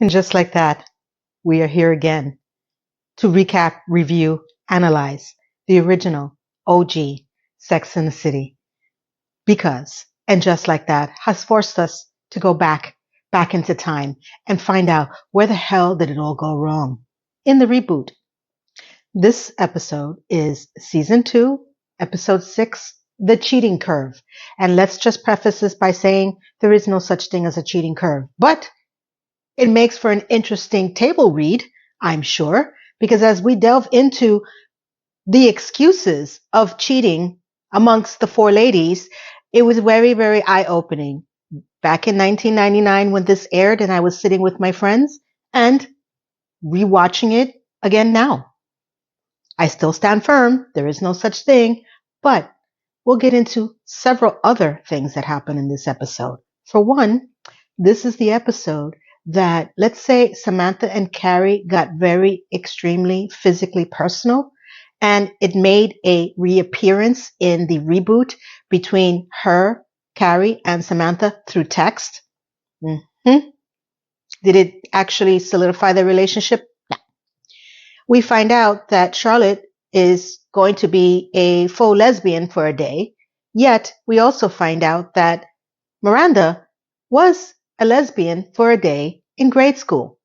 And just like that, we are here again to recap, review, analyze the original OG Sex and the City. Because, and just like that, has forced us to go back into time and find out where the hell did it all go wrong in the reboot. This episode is season 2, episode 6, The Cheating Curve. And let's just preface this by saying there is no such thing as a cheating curve, but it makes for an interesting table read, I'm sure, because as we delve into the excuses of cheating amongst the four ladies, it was very, very eye opening. Back in 1999 when this aired, and I was sitting with my friends and rewatching it again now. I still stand firm. There is no such thing, but we'll get into several other things that happen in this episode. For one, this is the episode that, let's say, Samantha and Carrie got very extremely physically personal, and it made a reappearance in the reboot between her, Carrie, and Samantha through text. Mm-hmm. Did it actually solidify their relationship? No. We find out that Charlotte is going to be a faux lesbian for a day, yet we also find out that Miranda was a lesbian for a day in grade school.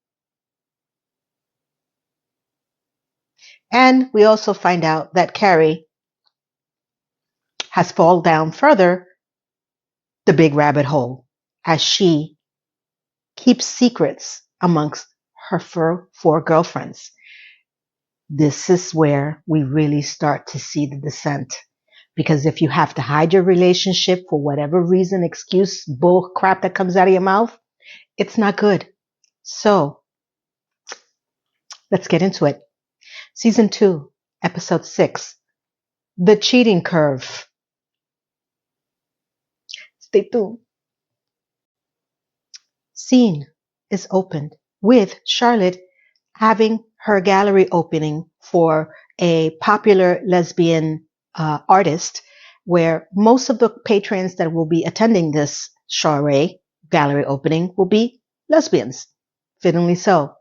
And we also find out that Carrie has fallen down further the big rabbit hole as she keeps secrets amongst her four girlfriends. This is where we really start to see the descent. Because if you have to hide your relationship for whatever reason, excuse, bull crap that comes out of your mouth, it's not good. So, let's get into it. Season 2, episode 6, The Cheating Curve. Stay tuned. Scene is opened with Charlotte having her gallery opening for a popular lesbian artist, where most of the patrons that will be attending this soiree gallery opening will be lesbians. Fittingly so.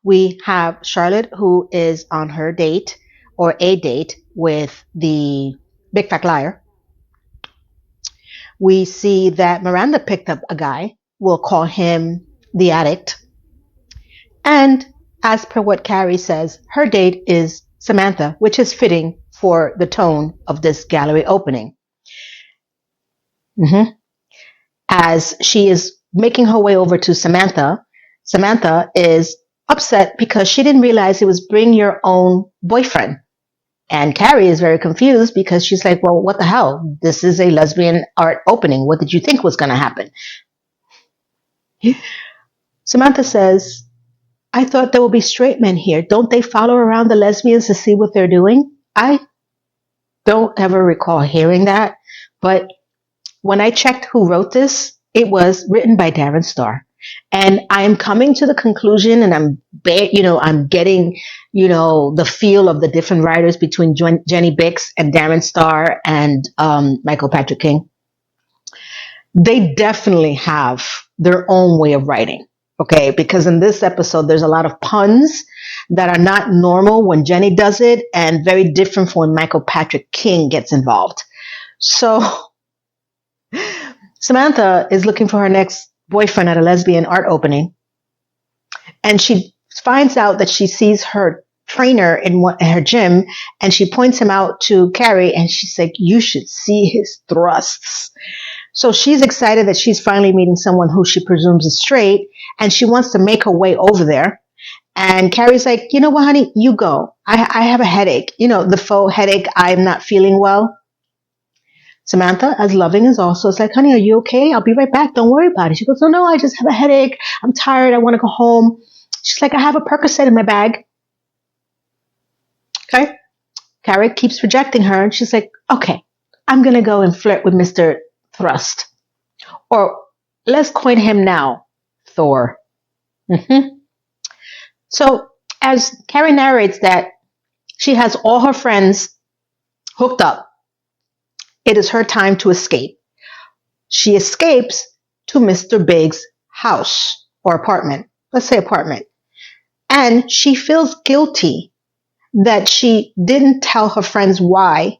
We have Charlotte, who is on her date or a date with the Big Fat Liar. We see that Miranda picked up a guy. We'll call him the addict. And as per what Carrie says, her date is Samantha, which is fitting for the tone of this gallery opening. As she is making her way over to Samantha, Samantha is upset because she didn't realize it was bring your own boyfriend. And Carrie is very confused because she's like, well, what the hell? This is a lesbian art opening. What did you think was going to happen? Samantha says, I thought there would be straight men here. Don't they follow around the lesbians to see what they're doing? I don't ever recall hearing that. But when I checked who wrote this, it was written by Darren Star. And I'm coming to the conclusion, and I'm getting, the feel of the different writers between Jenny Bix and Darren Star and Michael Patrick King. They definitely have their own way of writing. Okay, because in this episode, there's a lot of puns that are not normal when Jenny does it, and very different from when Michael Patrick King gets involved. So Samantha is looking for her next boyfriend at a lesbian art opening, and she finds out that she sees her trainer in her gym, and she points him out to Carrie, and she's like, you should see his thrusts. So she's excited that she's finally meeting someone who she presumes is straight, and she wants to make her way over there. And Carrie's like, you know what, honey, you go. I have a headache. The faux headache. I'm not feeling well. Samantha, as loving as also, is like, honey, are you okay? I'll be right back. Don't worry about it. She goes, oh, no, I just have a headache. I'm tired. I want to go home. She's like, I have a Percocet in my bag. Okay. Carrie keeps rejecting her, and she's like, okay, I'm going to go and flirt with Mr. Thrust. Or let's coin him now, Thor. So as Carrie narrates that she has all her friends hooked up, it is her time to escape. She escapes to Mr. Big's house or apartment. let's say apartment, and she feels guilty that she didn't tell her friends why,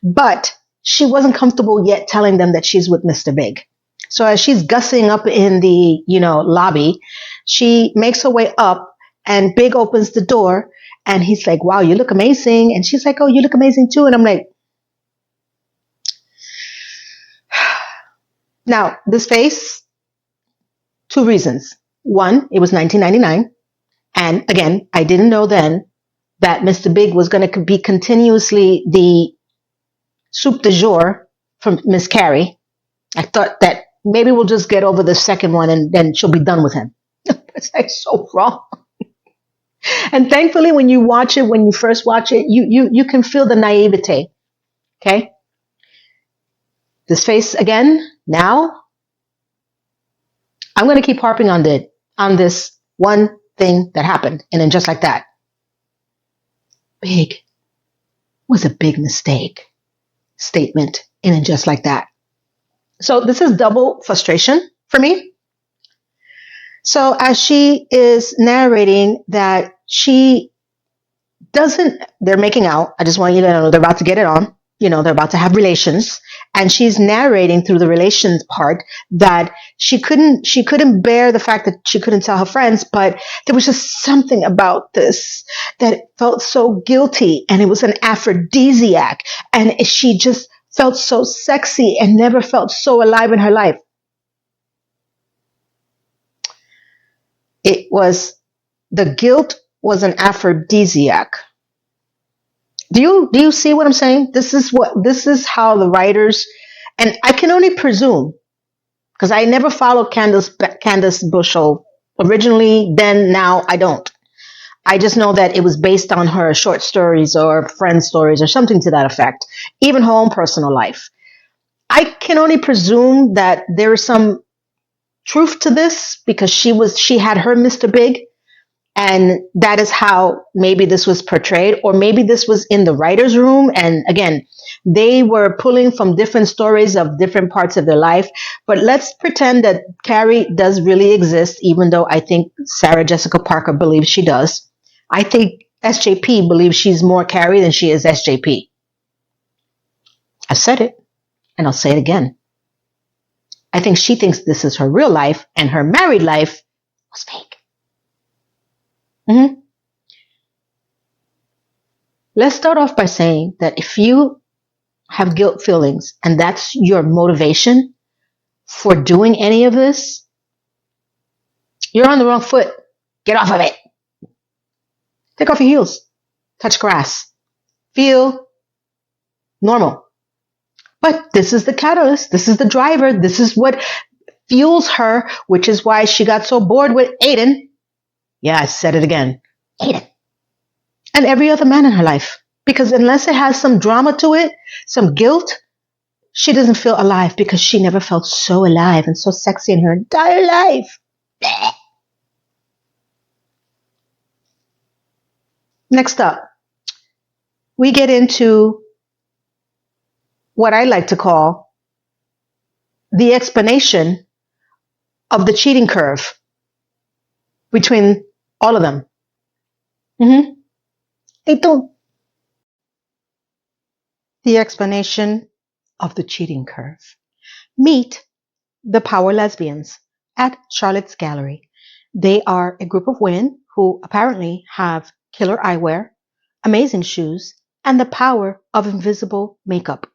but she wasn't comfortable yet telling them that she's with Mr. Big. So as she's gussing up in the, lobby, she makes her way up and Big opens the door and he's like, wow, you look amazing. And she's like, oh, you look amazing too. And I'm like, now this face, two reasons. One, it was 1999. And again, I didn't know then that Mr. Big was going to be continuously the soup du jour from Miss Carrie. I thought that maybe we'll just get over the second one and then she'll be done with him. It's like so wrong. And thankfully, when you first watch it, you can feel the naivete. Okay. This face again. Now, I'm going to keep harping on this one thing that happened. And then just like that, big was a big mistake statement. And then just like that. So this is double frustration for me. So as she is narrating that they're making out. I just want you to know they're about to get it on. They're about to have relations. And she's narrating through the relations part that she couldn't bear the fact that she couldn't tell her friends, but there was just something about this that felt so guilty, and it was an aphrodisiac, and she just felt so sexy and never felt so alive in her life. The guilt was an aphrodisiac. Do you see what I'm saying? This is how the writers, and I can only presume, because I never followed Candace Bushell originally, then now I don't. I just know that it was based on her short stories or friend stories or something to that effect, even her own personal life. I can only presume that there is some truth to this because she had her Mr. Big, and that is how maybe this was portrayed, or maybe this was in the writer's room. And again, they were pulling from different stories of different parts of their life. But let's pretend that Carrie does really exist, even though I think Sarah Jessica Parker believes she does. I think SJP believes she's more Carrie than she is SJP. I said it, and I'll say it again. I think she thinks this is her real life, and her married life was fake. Mm-hmm. Let's start off by saying that if you have guilt feelings and that's your motivation for doing any of this, you're on the wrong foot. Get off of it. Take off your heels. Touch grass. Feel normal. But this is the catalyst. This is the driver. This is what fuels her, which is why she got so bored with Aiden. Yeah, I said it again. Aiden. And every other man in her life. Because unless it has some drama to it, some guilt, she doesn't feel alive because she never felt so alive and so sexy in her entire life. Blech. Next up, we get into what I like to call the explanation of the cheating curve between all of them. The explanation of the cheating curve. Meet the Power Lesbians at Charlotte's Gallery. They are a group of women who apparently have killer eyewear, amazing shoes, and the power of invisible makeup.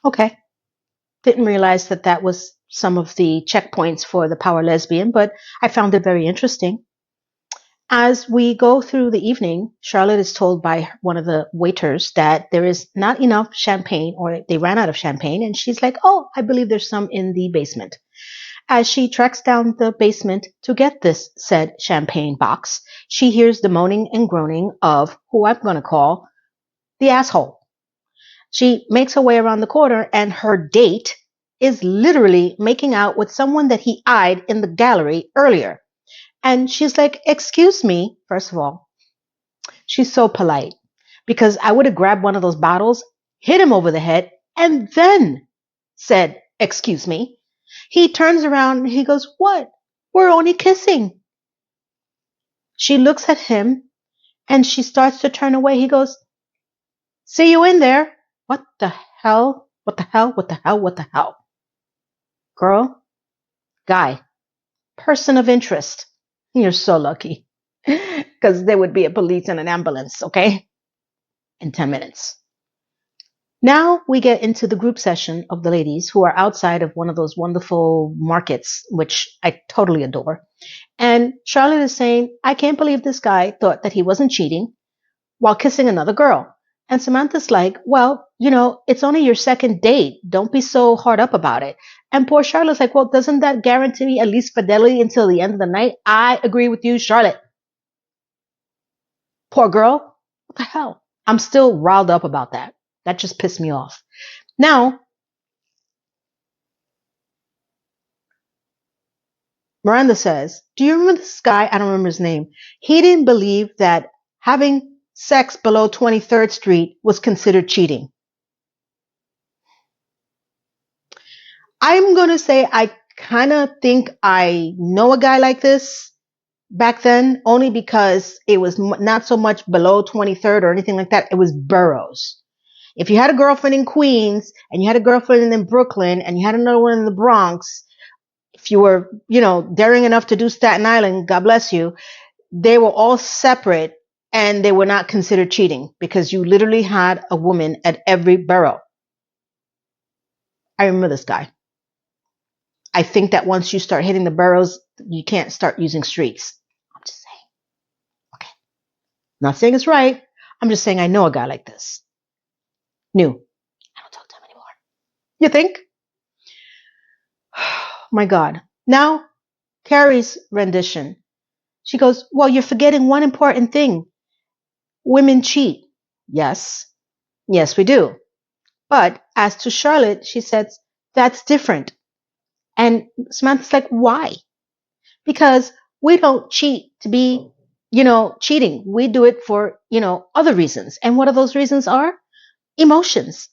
Okay. Didn't realize that was some of the checkpoints for the Power Lesbian, but I found it very interesting. As we go through the evening, Charlotte is told by one of the waiters that there is not enough champagne, or they ran out of champagne, and she's like, oh, I believe there's some in the basement. As she treks down the basement to get this said champagne box, she hears the moaning and groaning of who I'm going to call the asshole. She makes her way around the corner, and her date is literally making out with someone that he eyed in the gallery earlier. And she's like, excuse me, first of all. She's so polite because I would have grabbed one of those bottles, hit him over the head, and then said, excuse me. He turns around and he goes, what? We're only kissing. She looks at him and she starts to turn away. He goes, see you in there. What the hell? What the hell? What the hell? What the hell? Girl, guy, person of interest. You're so lucky. Because there would be a police and an ambulance, okay? In 10 minutes. Now we get into the group session of the ladies who are outside of one of those wonderful markets, which I totally adore. And Charlotte is saying, I can't believe this guy thought that he wasn't cheating while kissing another girl. And Samantha's like, well, it's only your second date. Don't be so hard up about it. And poor Charlotte's like, well, doesn't that guarantee at least fidelity until the end of the night? I agree with you, Charlotte. Poor girl. What the hell? I'm still riled up about that. That just pissed me off. Now, Miranda says, do you remember this guy? I don't remember his name. He didn't believe that having sex below 23rd Street was considered cheating. I'm going to say I kind of think I know a guy like this back then, only because it was not so much below 23rd or anything like that. It was boroughs. If you had a girlfriend in Queens and you had a girlfriend in Brooklyn and you had another one in the Bronx, if you were, daring enough to do Staten Island, God bless you, they were all separate and they were not considered cheating because you literally had a woman at every borough. I remember this guy. I think that once you start hitting the boroughs, you can't start using streets. I'm just saying. Okay. Not saying it's right. I'm just saying I know a guy like this. New. I don't talk to him anymore. You think? My God. Now, Carrie's rendition. She goes, well, you're forgetting one important thing. Women cheat. Yes. Yes, we do. But as to Charlotte, she says, that's different. And Samantha's like, why? Because we don't cheat to be, cheating. We do it for, other reasons. And what are those reasons are? Emotions.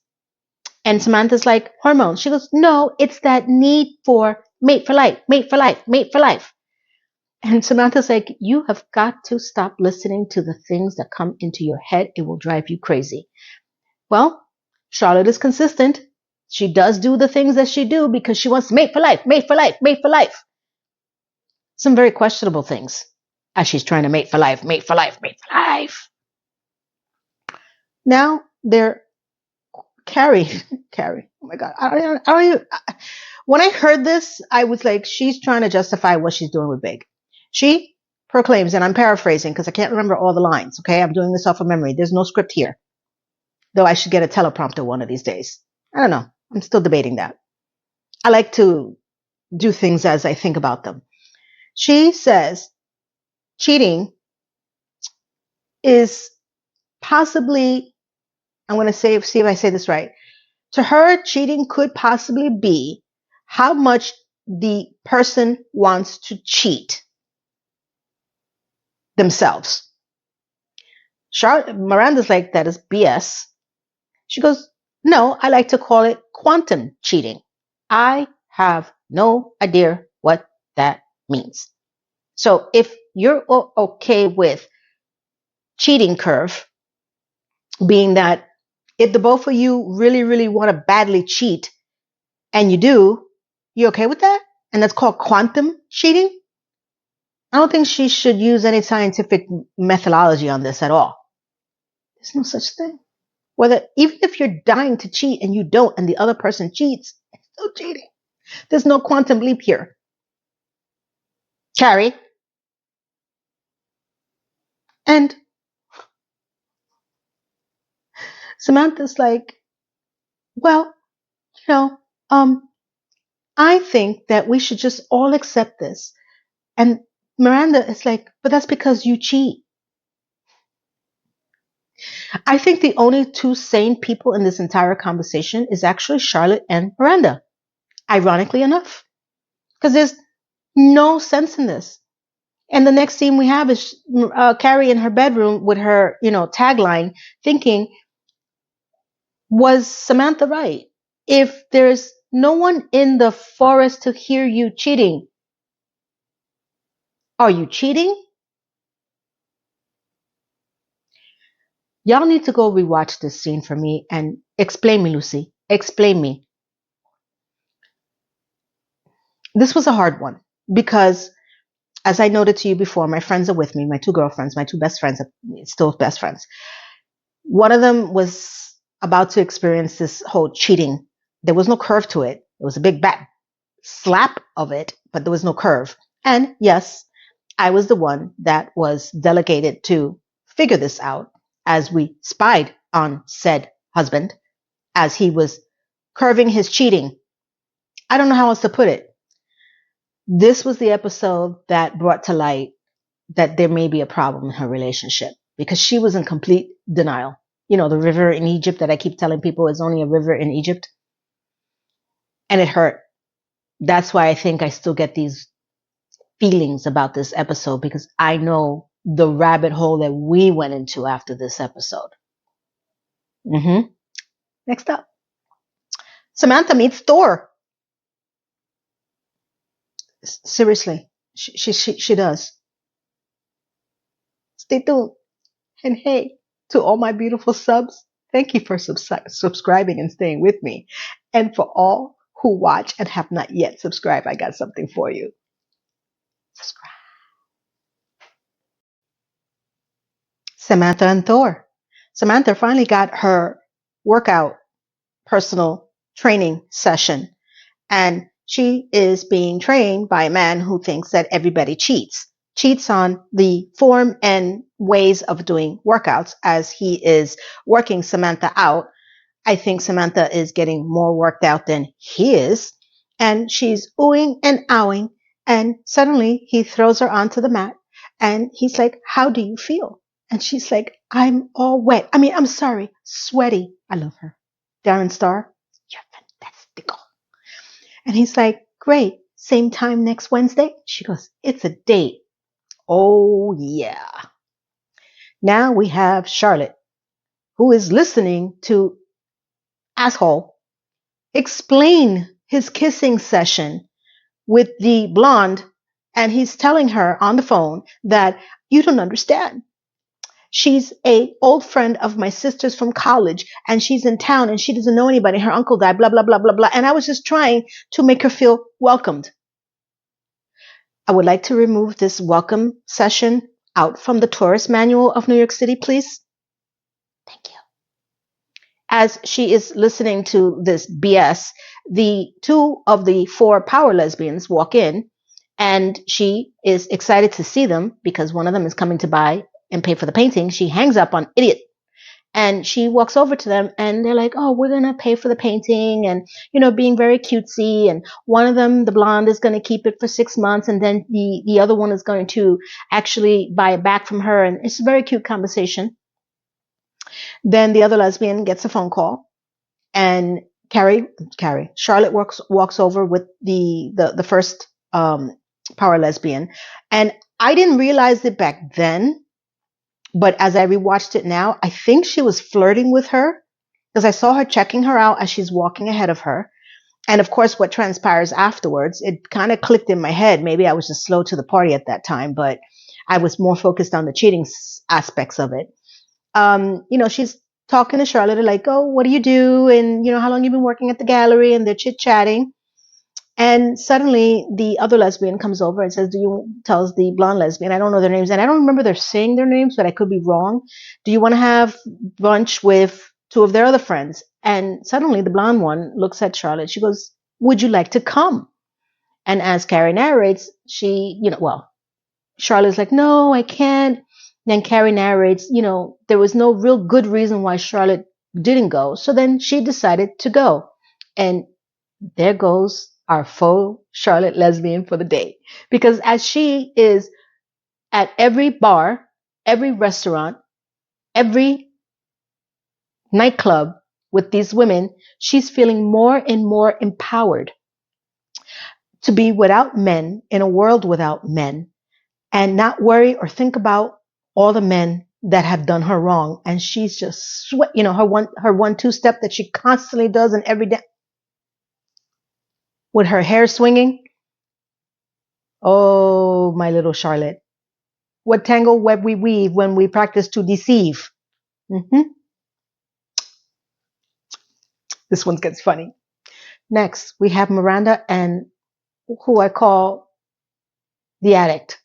And Samantha's like, hormones. She goes, no, it's that need for mate for life, mate for life, mate for life. And Samantha's like, you have got to stop listening to the things that come into your head. It will drive you crazy. Well, Charlotte is consistent. She does do the things that she do because she wants mate for life, mate for life, mate for life. Some very questionable things as she's trying to mate for life, mate for life, mate for life. Now they're Carrie. Oh my God. I don't even, when I heard this, I was like, she's trying to justify what she's doing with Big. She proclaims, and I'm paraphrasing because I can't remember all the lines. Okay. I'm doing this off of memory. There's no script here, though I should get a teleprompter one of these days. I don't know. I'm still debating that. I like to do things as I think about them. She says cheating is possibly, I'm going to see if I say this right. To her, cheating could possibly be how much the person wants to cheat themselves. Miranda's like, that is BS. She goes, no, I like to call it quantum cheating. I have no idea what that means. So if you're okay with cheating curve, being that if the both of you really, really want to badly cheat, and you do, you okay with that? And that's called quantum cheating? I don't think she should use any scientific methodology on this at all. There's no such thing. Even if you're dying to cheat and you don't, and the other person cheats, it's still cheating. There's no quantum leap here. Carrie. And Samantha's like, well, I think that we should just all accept this. And Miranda is like, but that's because you cheat. I think the only two sane people in this entire conversation is actually Charlotte and Miranda, ironically enough, because there's no sense in this. And the next scene we have is Carrie in her bedroom with her, tagline, thinking, was Samantha right? If there's no one in the forest to hear you cheating, Are you cheating? Y'all need to go rewatch this scene for me and explain me, Lucy. Explain me. This was a hard one because, as I noted to you before, my friends are with me, my two girlfriends, my two best friends, are still best friends. One of them was about to experience this whole cheating. There was no curve to it. It was a big back slap of it, but there was no curve. And yes, I was the one that was delegated to figure this out as we spied on said husband as he was curving his cheating. I don't know how else to put it. This was the episode that brought to light that there may be a problem in her relationship because she was in complete denial. You know, the river in Egypt that I keep telling people is only a river in Egypt. And it hurt. That's why I think I still get these feelings about this episode because I know the rabbit hole that we went into after this episode. Next up, Samantha meets Thor. Seriously, she does. Stay tuned. And hey, to all my beautiful subs, thank you for subscribing and staying with me. And for all who watch and have not yet subscribed, I got something for you. Subscribe. Samantha and Thor. Samantha finally got her workout personal training session, and she is being trained by a man who thinks that everybody cheats on the form and ways of doing workouts as he is working Samantha out. I think Samantha is getting more worked out than he is, and she's oohing and ahhing, and suddenly he throws her onto the mat, and he's like, how do you feel? And she's like, I'm all wet. I'm sorry, sweaty. I love her. Darren Star, you're fantastical. And he's like, great, same time next Wednesday? She goes, it's a date. Oh, yeah. Now we have Charlotte, who is listening to asshole explain his kissing session with the blonde, and he's telling her on the phone that you don't understand. She's a old friend of my sister's from college, and she's in town, and she doesn't know anybody. Her uncle died, blah, blah, blah, blah, blah. And I was just trying to make her feel welcomed. I would like to remove this welcome session out from the tourist manual of New York City, please. Thank you. As she is listening to this BS, the two of the four power lesbians walk in, and she is excited to see them because one of them is coming to buy and pay for the painting. She hangs up on idiot, and she walks over to them, and they're like, oh, we're going to pay for the painting, and, being very cutesy. And one of them, the blonde, is going to keep it for 6 months, and then the other one is going to actually buy it back from her. And it's a very cute conversation. Then the other lesbian gets a phone call, and Charlotte walks over with the first power lesbian. And I didn't realize it back then, but as I rewatched it now, I think she was flirting with her because I saw her checking her out as she's walking ahead of her. And of course, what transpires afterwards, it kind of clicked in my head. Maybe I was just slow to the party at that time, but I was more focused on the cheating aspects of it. She's talking to Charlotte like, oh, what do you do? And, how long you been working at the gallery? And they're chit-chatting. And suddenly the other lesbian comes over and tells the blonde lesbian, I don't know their names, and I don't remember they're saying their names, but I could be wrong. Do you want to have brunch with two of their other friends? And suddenly the blonde one looks at Charlotte. She goes, would you like to come? And as Carrie narrates, Charlotte's like, no, I can't. Then Carrie narrates, there was no real good reason why Charlotte didn't go. So then she decided to go. And there goes our faux Charlotte lesbian for the day. Because as she is at every bar, every restaurant, every nightclub with these women, she's feeling more and more empowered to be without men in a world without men and not worry or think about all the men that have done her wrong. And she's just her 1-2 step that she constantly does in every day with her hair swinging. Oh Oh, my little Charlotte. What tangled web we weave when we practice to deceive. Mm-hmm. This one gets funny. Next, we have Miranda and who I call the addict.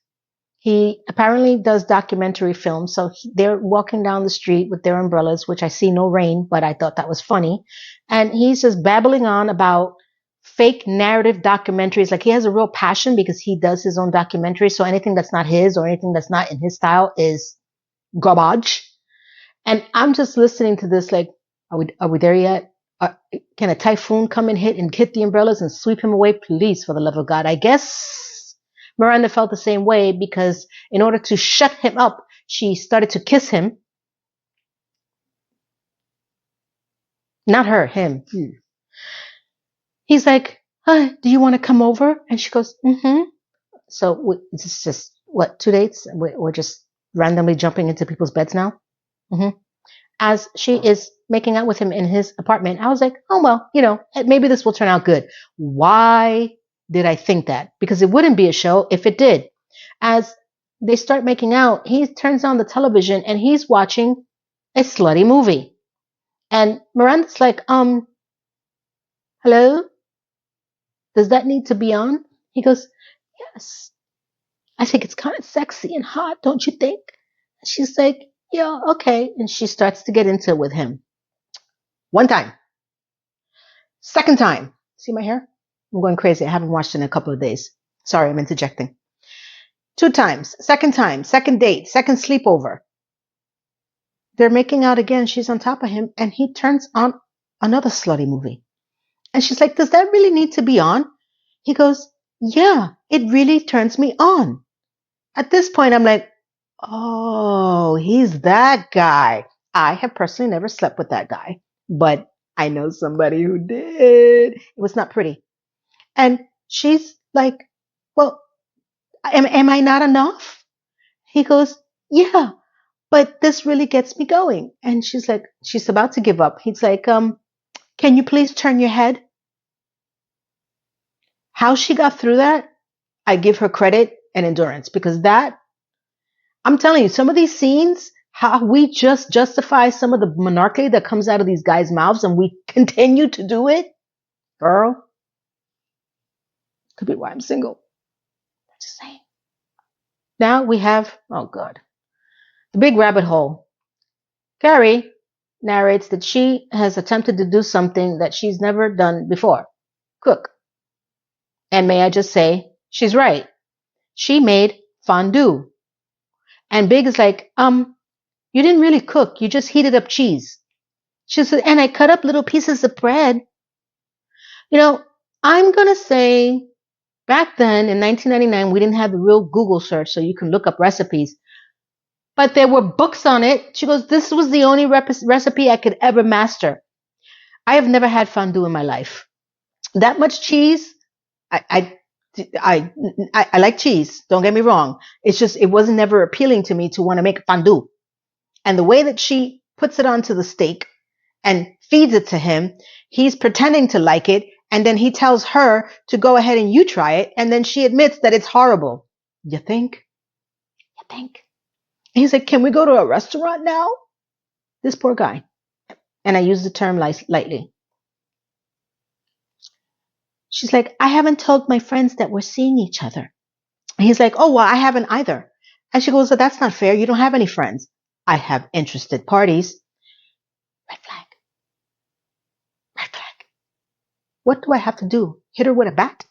He apparently does documentary films. So they're walking down the street with their umbrellas, which I see no rain, but I thought that was funny. And he's just babbling on about fake narrative documentaries. Like he has a real passion because he does his own documentary. So anything that's not his or anything that's not in his style is garbage. And I'm just listening to this like, are we there yet? Can a typhoon come and hit the umbrellas and sweep him away? Please, for the love of God. I guess Miranda felt the same way because in order to shut him up, she started to kiss him. Not her, him. He's like, do you want to come over? And she goes, mm-hmm. So it's just, what, 2 dates? We're just randomly jumping into people's beds now? Mm-hmm. As she is making out with him in his apartment, I was like, oh, well, maybe this will turn out good. Why did I think that? Because it wouldn't be a show if it did. As they start making out, he turns on the television and he's watching a slutty movie. And Miranda's like, hello? Does that need to be on? He goes, yes. I think it's kind of sexy and hot, don't you think? She's like, yeah, okay. And she starts to get into it with him. One time. Second time. See my hair? I'm going crazy. I haven't washed in a couple of days. Sorry, I'm interjecting. 2 times. Second time. Second date. Second sleepover. They're making out again. She's on top of him. And he turns on another slutty movie. And she's like, does that really need to be on? He goes, yeah, it really turns me on. At this point, I'm like, oh, he's that guy. I have personally never slept with that guy, but I know somebody who did. It was not pretty. And she's like, well, am I not enough? He goes, yeah, but this really gets me going. And she's like, she's about to give up. He's like, can you please turn your head? How she got through that, I give her credit and endurance because that, I'm telling you, some of these scenes, how we just justify some of the monarchy that comes out of these guys' mouths and we continue to do it. Girl, could be why I'm single. I'm just saying. Now we have, oh God, the big rabbit hole. Carrie narrates that she has attempted to do something that she's never done before. Cook. And may I just say, she's right. She made fondue. And Big is like, you didn't really cook. You just heated up cheese. She said, and I cut up little pieces of bread. I'm going to say back then in 1999, we didn't have the real Google search so you can look up recipes. But there were books on it. She goes, this was the only recipe I could ever master. I have never had fondue in my life. That much cheese, I like cheese. Don't get me wrong. It's just, it wasn't never appealing to me to want to make fondue. And the way that she puts it onto the steak and feeds it to him, he's pretending to like it. And then he tells her to go ahead and you try it. And then she admits that it's horrible. You think? And he's like, can we go to a restaurant now? This poor guy. And I use the term lightly. She's like, I haven't told my friends that we're seeing each other. And he's like, oh, well, I haven't either. And she goes, that's not fair. You don't have any friends. I have interested parties. Red flag. What do I have to do? Hit her with a bat?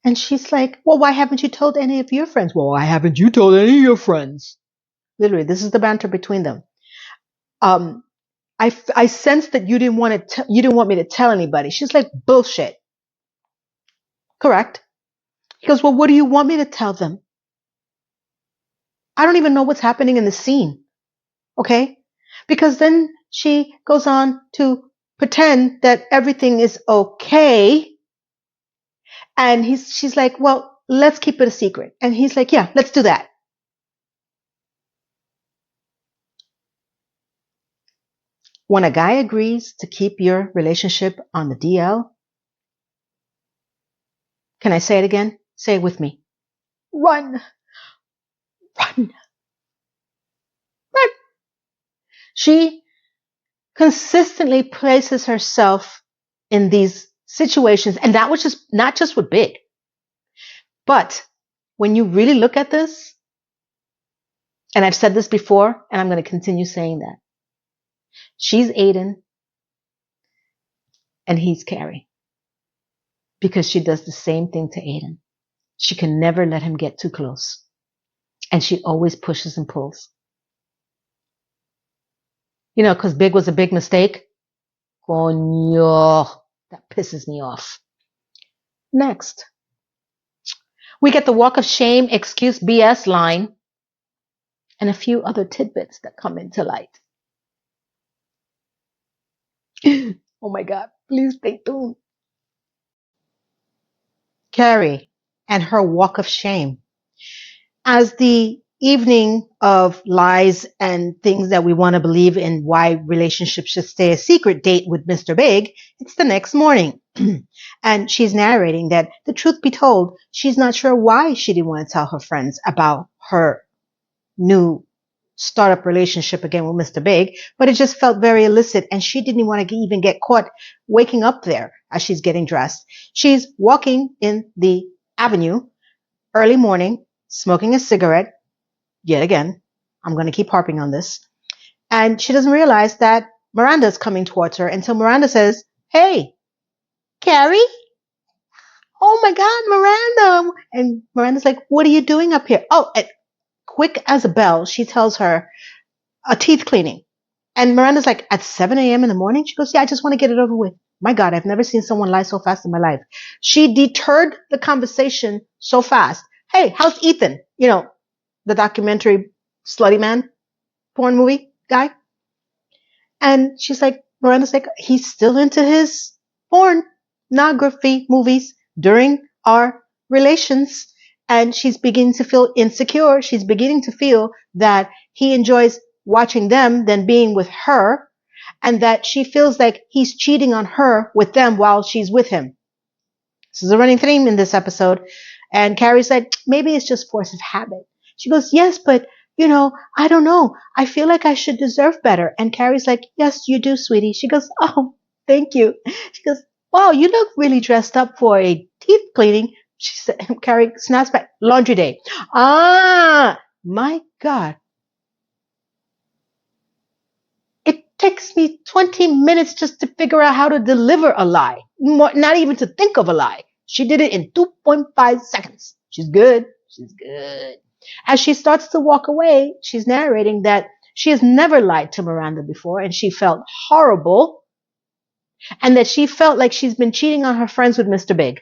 And she's like, well, why haven't you told any of your friends? Well, why haven't you told any of your friends? Literally, this is the banter between them. I sensed that you didn't want me to tell anybody. She's like, bullshit. Correct. He goes, well, what do you want me to tell them? I don't even know what's happening in the scene. Okay? Because then she goes on to pretend that everything is okay. And she's like, well, let's keep it a secret. And he's like, yeah, let's do that. When a guy agrees to keep your relationship on the DL, can I say it again? Say it with me. run, run, run. She consistently places herself in these situations. And that was just not just with Big, but when you really look at this, and I've said this before, and I'm going to continue saying that, she's Aiden and he's Carrie because she does the same thing to Aiden. She can never let him get too close. And she always pushes and pulls. You know, because Big was a big mistake. Coño, that pisses me off. Next, we get the walk of shame, excuse BS line, and a few other tidbits that come into light. Oh my God, please stay tuned. Carrie and her walk of shame. As the evening of lies and things that we want to believe in why relationships should stay a secret date with Mr. Big, it's the next morning. And she's narrating that the truth be told, she's not sure why she didn't want to tell her friends about her new startup relationship again with Mr. Big, but it just felt very illicit and she didn't want to even get caught waking up there as she's getting dressed. She's walking in the avenue early morning, smoking a cigarette. Yet again, I'm going to keep harping on this. And she doesn't realize that Miranda is coming towards her until Miranda says, "Hey, Carrie? Oh my God, Miranda." And Miranda's like, "What are you doing up here?" Oh, and quick as a bell, she tells her a teeth cleaning. And Miranda's like, "At 7 a.m. in the morning?" She goes, "Yeah, I just want to get it over with." My God, I've never seen someone lie so fast in my life. She deterred the conversation so fast. "Hey, how's Ethan?" You know, the documentary Slutty Man porn movie guy. And she's like, Miranda's like, "He's still into his pornography movies during our relations." And she's beginning to feel insecure. She's beginning to feel that he enjoys watching them than being with her, and that she feels like he's cheating on her with them while she's with him. This is a running theme in this episode. And Carrie's like, "Maybe it's just force of habit." She goes, "Yes, but I don't know. I feel like I should deserve better." And Carrie's like, "Yes, you do, sweetie." She goes, "Oh, thank you." She goes, "Wow, you look really dressed up for a teeth cleaning." She said, Carrie snaps back, "Laundry day." Ah, my God. It takes me 20 minutes just to figure out how to deliver a lie. Not even to think of a lie. She did it in 2.5 seconds. She's good. She's good. As she starts to walk away, she's narrating that she has never lied to Miranda before and she felt horrible and that she felt like she's been cheating on her friends with Mr. Big.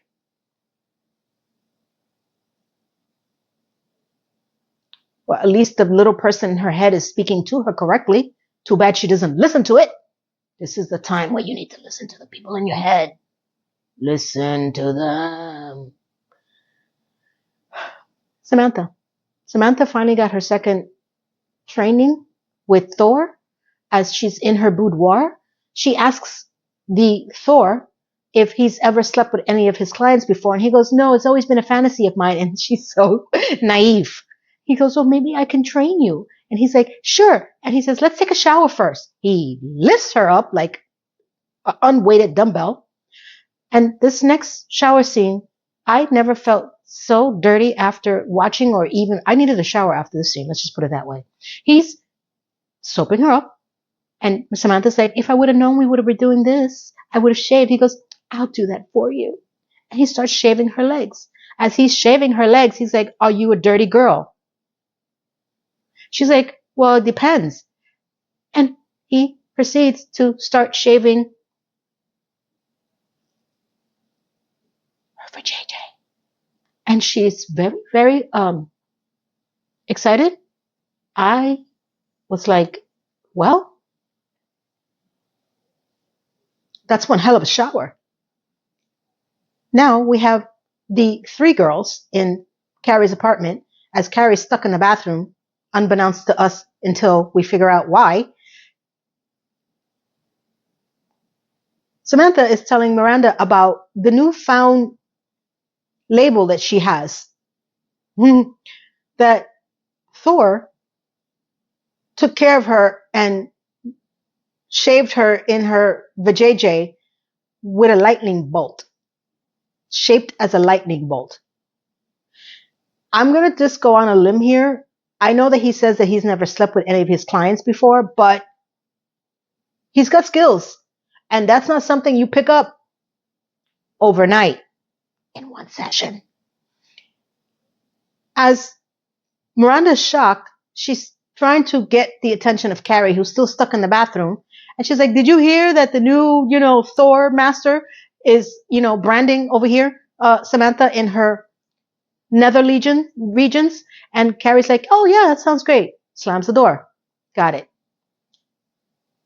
Well, at least the little person in her head is speaking to her correctly. Too bad she doesn't listen to it. This is the time where you need to listen to the people in your head. Listen to them. Samantha. Samantha finally got her second training with Thor as she's in her boudoir. She asks the Thor if he's ever slept with any of his clients before. And he goes, "No, it's always been a fantasy of mine." And she's so naive. He goes, "Well, maybe I can train you." And he's like, "Sure." And he says, "Let's take a shower first." He lifts her up like an unweighted dumbbell. And this next shower scene, I never felt so dirty after watching, or even, I needed a shower after this scene. Let's just put it that way. He's soaping her up. And Samantha said, "If I would have known we would have been doing this, I would have shaved." He goes, "I'll do that for you." And he starts shaving her legs. As he's shaving her legs, he's like, "Are you a dirty girl?" She's like, "Well, it depends." And he proceeds to start shaving her for JJ. And she's very, very excited. I was like, well, that's one hell of a shower. Now we have the three girls in Carrie's apartment as Carrie's stuck in the bathroom, unbeknownst to us until we figure out why. Samantha is telling Miranda about the newfound label that she has. that Thor took care of her and shaved her in her vajayjay with a lightning bolt, shaped as a lightning bolt. I'm going to just go on a limb here. I know that he says that he's never slept with any of his clients before, but he's got skills. And that's not something you pick up overnight in one session. As Miranda's shocked, she's trying to get the attention of Carrie, who's still stuck in the bathroom. And she's like, did you hear that the new, Thor master is, branding over here, Samantha, in her nether regions? And Carrie's like, oh yeah, that sounds great. Slams the door. Got it.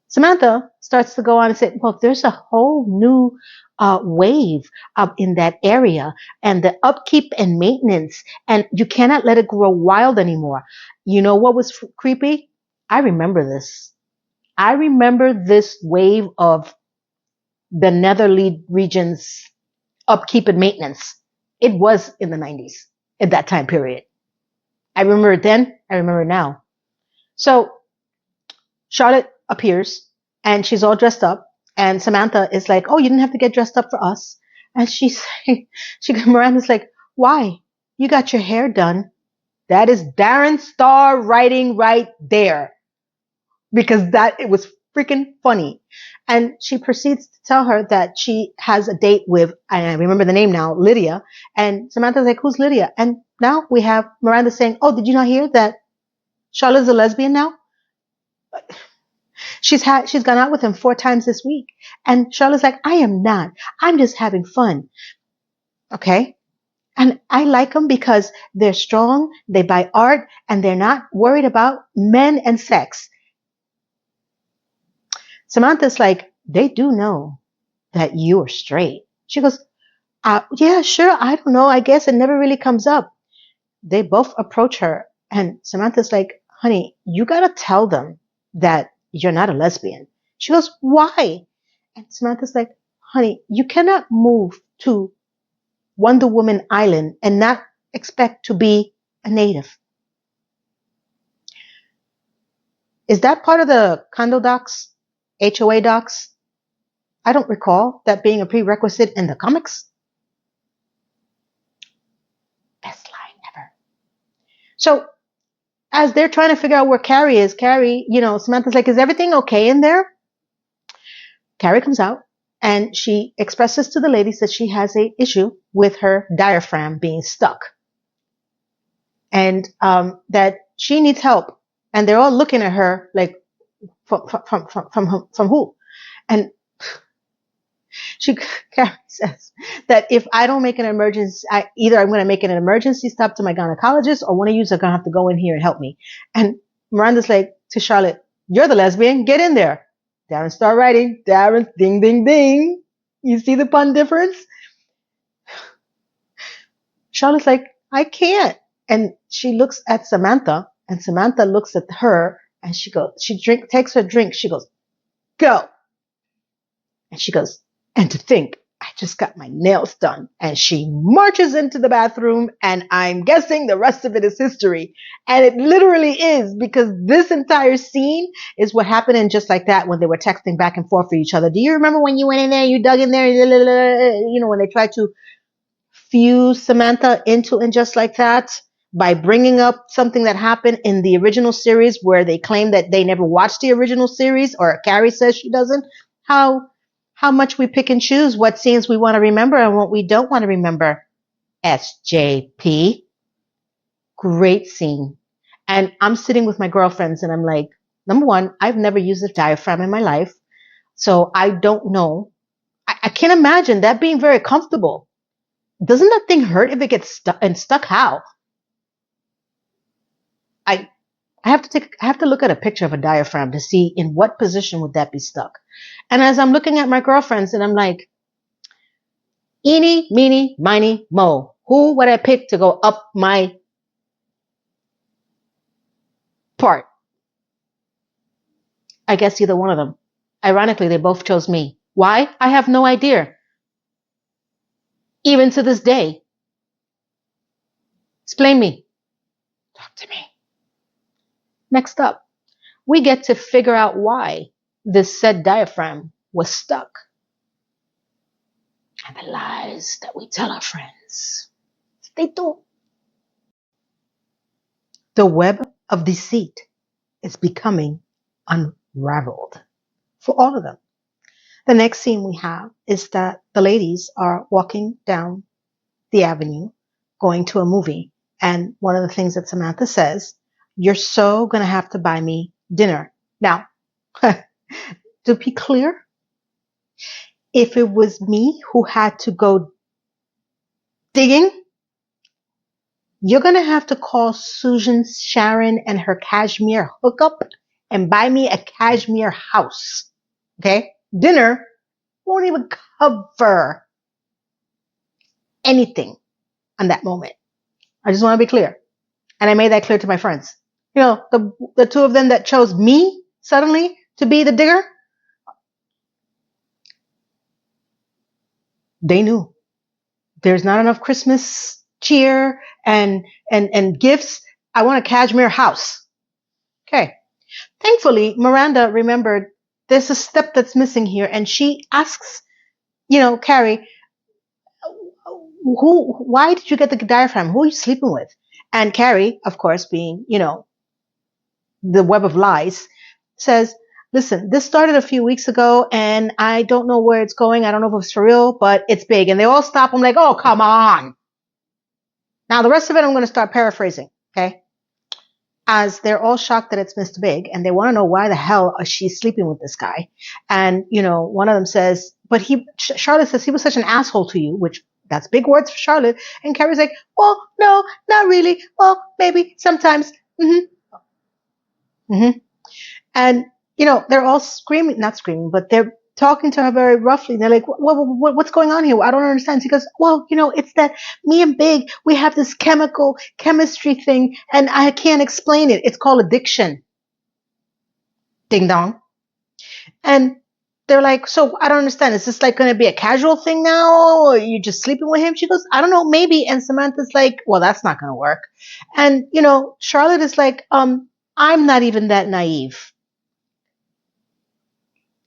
Samantha starts to go on and say, well, there's a whole new wave up in that area, and the upkeep and maintenance, and you cannot let it grow wild anymore. You know what was creepy? I remember this. I remember this wave of the Netherlands region's upkeep and maintenance. It was in the 90s, at that time period. I remember it then. I remember it now. So Charlotte appears and she's all dressed up, and Samantha is like, oh, you didn't have to get dressed up for us. And Miranda's like, why? You got your hair done. That is Darren Star writing right there, because it was freaking funny. And she proceeds to tell her that she has a date with, and I remember the name now, Lydia. And Samantha's like, who's Lydia? And now we have Miranda saying, oh, did you not hear that Charlotte's a lesbian now? She's gone out with him 4 times this week. And Charlotte's like, I am not. I'm just having fun. Okay. And I like them because they're strong, they buy art, and they're not worried about men and sex. Samantha's like, they do know that you are straight. She goes, yeah, sure. I don't know. I guess it never really comes up. They both approach her, and Samantha's like, honey, you got to tell them that you're not a lesbian. She goes, why? And Samantha's like, honey, you cannot move to Wonder Woman Island and not expect to be a native. Is that part of the condo docs, HOA docs? I don't recall that being a prerequisite in the comics. Best line ever. So as they're trying to figure out where Carrie is, Samantha's like, is everything okay in there? Carrie comes out and she expresses to the ladies that she has an issue with her diaphragm being stuck, and that she needs help. And they're all looking at her like, from who? And Carrie says that if I don't make an emergency, either I'm going to make an emergency stop to my gynecologist, or one of you are going to have to go in here and help me. And Miranda's like to Charlotte, you're the lesbian, get in there. Darren start writing. Darren, ding, ding, ding. You see the pun difference? Charlotte's like, I can't. And she looks at Samantha, and Samantha looks at her, and she takes her drink. She goes, go. And she goes, and to think, I just got my nails done. And she marches into the bathroom, and I'm guessing the rest of it is history. And it literally is, because this entire scene is what happened in Just Like That when they were texting back and forth for each other. Do you remember when you went in there, you dug in there, when they tried to fuse Samantha into And Just Like That by bringing up something that happened in the original series where they claim that they never watched the original series, or Carrie says she doesn't? How much we pick and choose what scenes we want to remember and what we don't want to remember. SJP. Great scene. And I'm sitting with my girlfriends and I'm like, number one, I've never used a diaphragm in my life, so I don't know. I can't imagine that being very comfortable. Doesn't that thing hurt if it gets stuck? And stuck how? I have to look at a picture of a diaphragm to see in what position would that be stuck. And as I'm looking at my girlfriends, and I'm like, eeny, meeny, miny, mo. Who would I pick to go up my part? I guess either one of them. Ironically, they both chose me. Why? I have no idea. Even to this day. Explain me. to me. Next up, we get to figure out why this said diaphragm was stuck. And the lies that we tell our friends. They do. The web of deceit is becoming unraveled for all of them. The next scene we have is that the ladies are walking down the avenue going to a movie. And one of the things that Samantha says, you're so going to have to buy me dinner. Now, to be clear, if it was me who had to go digging, you're going to have to call Susan Sharon and her cashmere hookup and buy me a cashmere house. Okay? Dinner won't even cover anything on that moment. I just want to be clear. And I made that clear to my friends. You know, the two of them that chose me suddenly to be the digger, they knew there's not enough Christmas cheer and gifts. I want a cashmere house. Okay. Thankfully, Miranda remembered there's a step that's missing here, and she asks, Carrie, why did you get the diaphragm? Who are you sleeping with? And Carrie, of course, being, the web of lies, says, listen, this started a few weeks ago and I don't know where it's going. I don't know if it's for real, but it's big. And they all stop. I'm like, oh, come on. Now, the rest of it, I'm going to start paraphrasing. Okay. As they're all shocked that it's Mr. Big and they want to know why the hell is she sleeping with this guy. And, one of them says, but Charlotte says he was such an asshole to you, which that's big words for Charlotte. And Carrie's like, well, no, not really. Well, maybe sometimes. And, they're all screaming, not screaming, but they're talking to her very roughly. They're like, what's going on here? I don't understand. She goes, well, it's that me and Big, we have this chemistry thing and I can't explain it. It's called addiction. Ding dong. And they're like, so I don't understand. Is this like going to be a casual thing now? Or are you just sleeping with him? She goes, I don't know, maybe. And Samantha's like, well, that's not going to work. And, Charlotte is like, I'm not even that naive.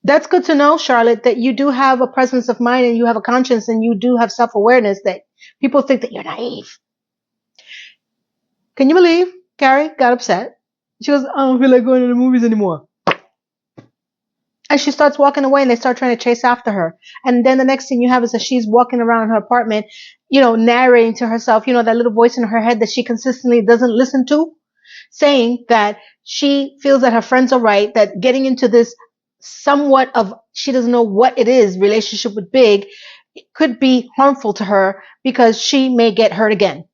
That's good to know, Charlotte, that you do have a presence of mind and you have a conscience and you do have self-awareness that people think that you're naive. Can you believe Carrie got upset? She goes, I don't feel like going to the movies anymore. And she starts walking away and they start trying to chase after her. And then the next thing you have is that she's walking around her apartment, narrating to herself, that little voice in her head that she consistently doesn't listen to, saying that she feels that her friends are right, that getting into this somewhat of, she doesn't know what it is, relationship with Big, it could be harmful to her because she may get hurt again.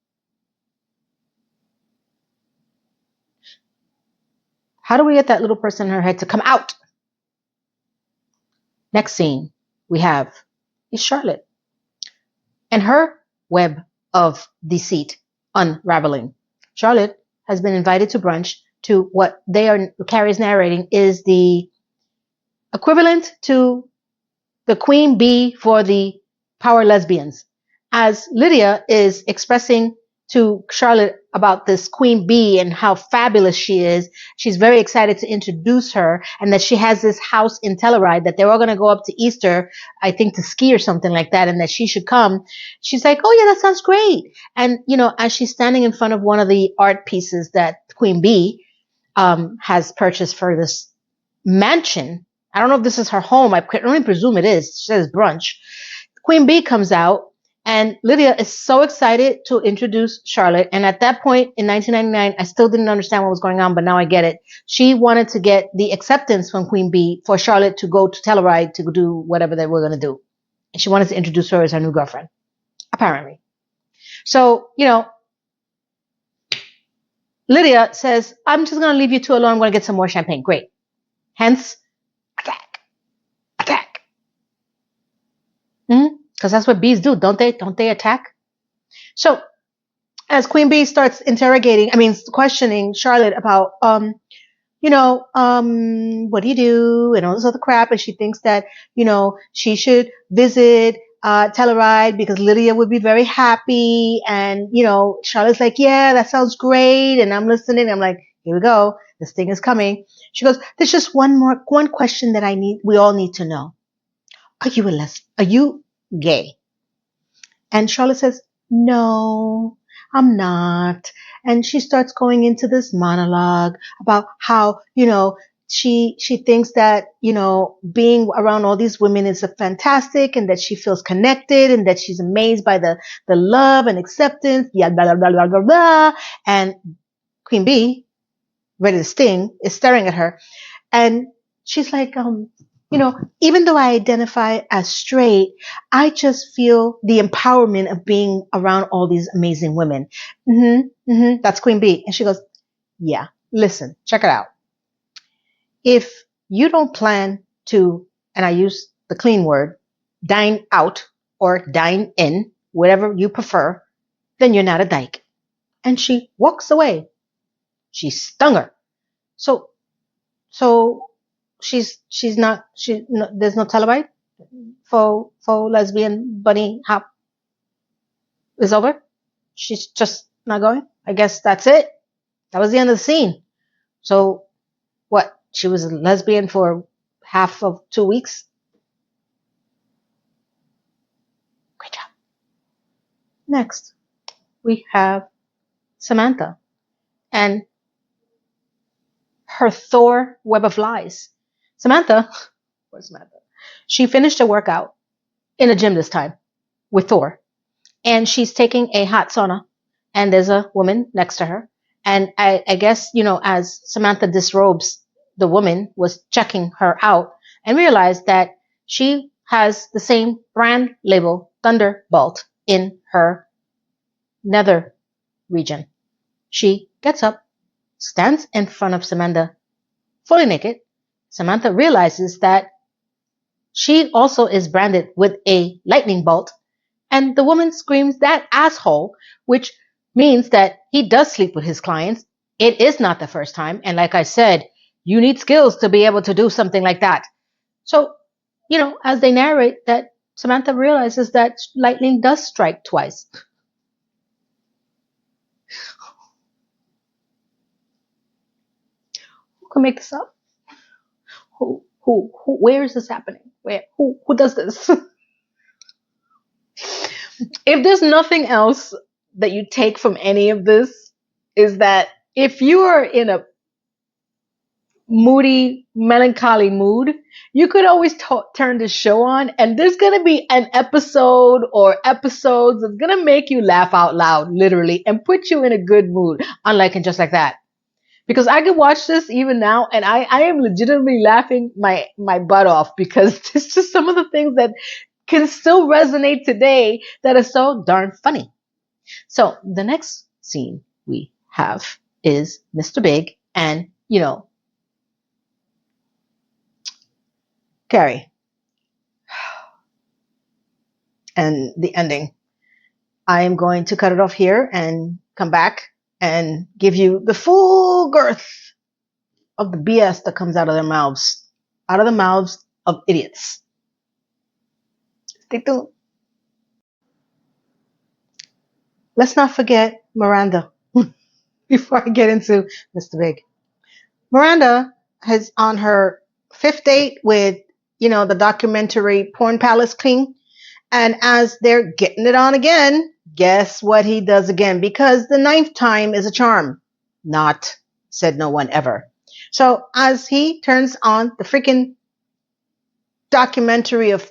How do we get that little person in her head to come out? Next scene we have is Charlotte and her web of deceit unraveling. Charlotte has been invited to brunch to what Carrie's narrating is the equivalent to the queen bee for the power lesbians. As Lydia is expressing to Charlotte about this queen bee and how fabulous she is, she's very excited to introduce her and that she has this house in Telluride, that they're all going to go up to Easter, I think to ski or something like that, and that she should come. She's like, oh yeah, that sounds great. And, as she's standing in front of one of the art pieces that Queen Bee has purchased for this mansion, I don't know if this is her home. I can only presume it is. She says brunch. Queen Bee comes out and Lydia is so excited to introduce Charlotte. And at that point in 1999, I still didn't understand what was going on, but now I get it. She wanted to get the acceptance from Queen Bee for Charlotte to go to Telluride to do whatever they were going to do. And she wanted to introduce her as her new girlfriend, apparently. So, Lydia says, I'm just going to leave you two alone. I'm going to get some more champagne. Great. Hence, attack. Because that's what bees do, don't they? Don't they attack? So as Queen Bee starts questioning Charlotte about, what do you do and all this other crap, and she thinks that, she should visit Telluride because Lydia would be very happy. And, Charlotte's like, yeah, that sounds great. And I'm listening. I'm like, here we go. This thing is coming. She goes, there's just one question that we all need to know. Are you gay? And Charlotte says, no, I'm not. And she starts going into this monologue about how, she thinks that, being around all these women is a fantastic and that she feels connected and that she's amazed by the love and acceptance, yeah, blah, blah, blah, blah, blah. And Queen Bee, ready to sting, is staring at her. And she's like, even though I identify as straight, I just feel the empowerment of being around all these amazing women. That's Queen Bee. And she goes, yeah, listen, check it out. If you don't plan to, and I use the clean word, dine out or dine in, whatever you prefer, then you're not a dyke. And she walks away. She stung her. So she's not, there's no Telluride for lesbian bunny hop is over. She's just not going. I guess that's it. That was the end of the scene. So what? She was a lesbian for half of 2 weeks. Great job. Next, we have Samantha and her Thor web of lies. Samantha, where's Samantha? She finished a workout in a gym this time with Thor. And she's taking a hot sauna. And there's a woman next to her. And I guess, as Samantha disrobes, the woman was checking her out and realized that she has the same brand label, Thunderbolt, in her nether region. She gets up, stands in front of Samantha, fully naked. Samantha realizes that she also is branded with a lightning bolt. And the woman screams, that asshole, which means that he does sleep with his clients. It is not the first time. And like I said, you need skills to be able to do something like that. So, as they narrate that, Samantha realizes that lightning does strike twice. Who can make this up? Who, where is this happening? Who does this? If there's nothing else that you take from any of this, is that if you are in a moody, melancholy mood, you could always turn this show on, and there's going to be an episode or episodes that's going to make you laugh out loud, literally, and put you in a good mood, unlike and just like that. Because I could watch this even now, and I am legitimately laughing my butt off because it's just some of the things that can still resonate today that are so darn funny. So the next scene we have is Mr. Big and, Carrie. And the ending. I am going to cut it off here and come back and give you the full girth of the BS that comes out of their mouths. Out of the mouths of idiots. Stay tuned. Let's not forget Miranda before I get into Mr. Big. Miranda is on her 5th date with, the documentary Porn Palace King. And as they're getting it on again, guess what he does again? Because the 9th time is a charm. Not, said no one ever. So as he turns on the freaking documentary of,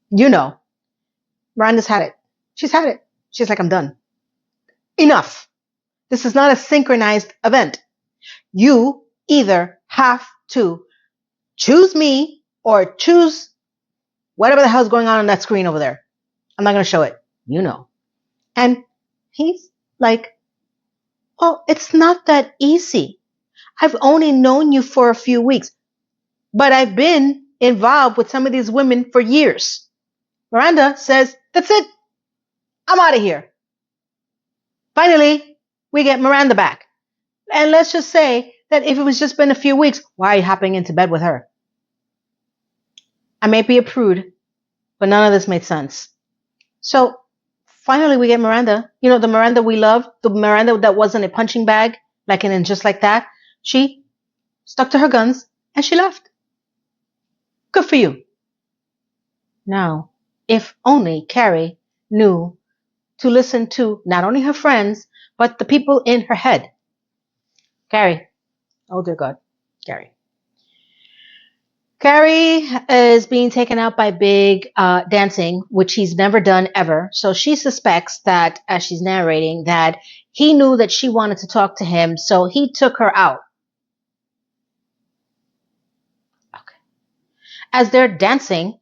Miranda's had it. She's had it. She's like, I'm done. Enough. This is not a synchronized event. You either have to choose me or choose whatever the hell's going on that screen over there. I'm not going to show it. And he's like, oh, it's not that easy. I've only known you for a few weeks, but I've been involved with some of these women for years. Miranda says, that's it. I'm out of here. Finally, we get Miranda back. And let's just say that if it was just been a few weeks, why are you hopping into bed with her? I may be a prude, but none of this made sense. So finally we get Miranda. You know, the Miranda we love, the Miranda that wasn't a punching bag, like in Just Like That. She stuck to her guns and she left. Good for you. Now, if only Carrie knew to listen to not only her friends, but the people in her head. Carrie. Oh dear God. Carrie. Carrie is being taken out by Big dancing, which he's never done ever. So she suspects that, as she's narrating, that he knew that she wanted to talk to him, so he took her out. Okay. As they're dancing,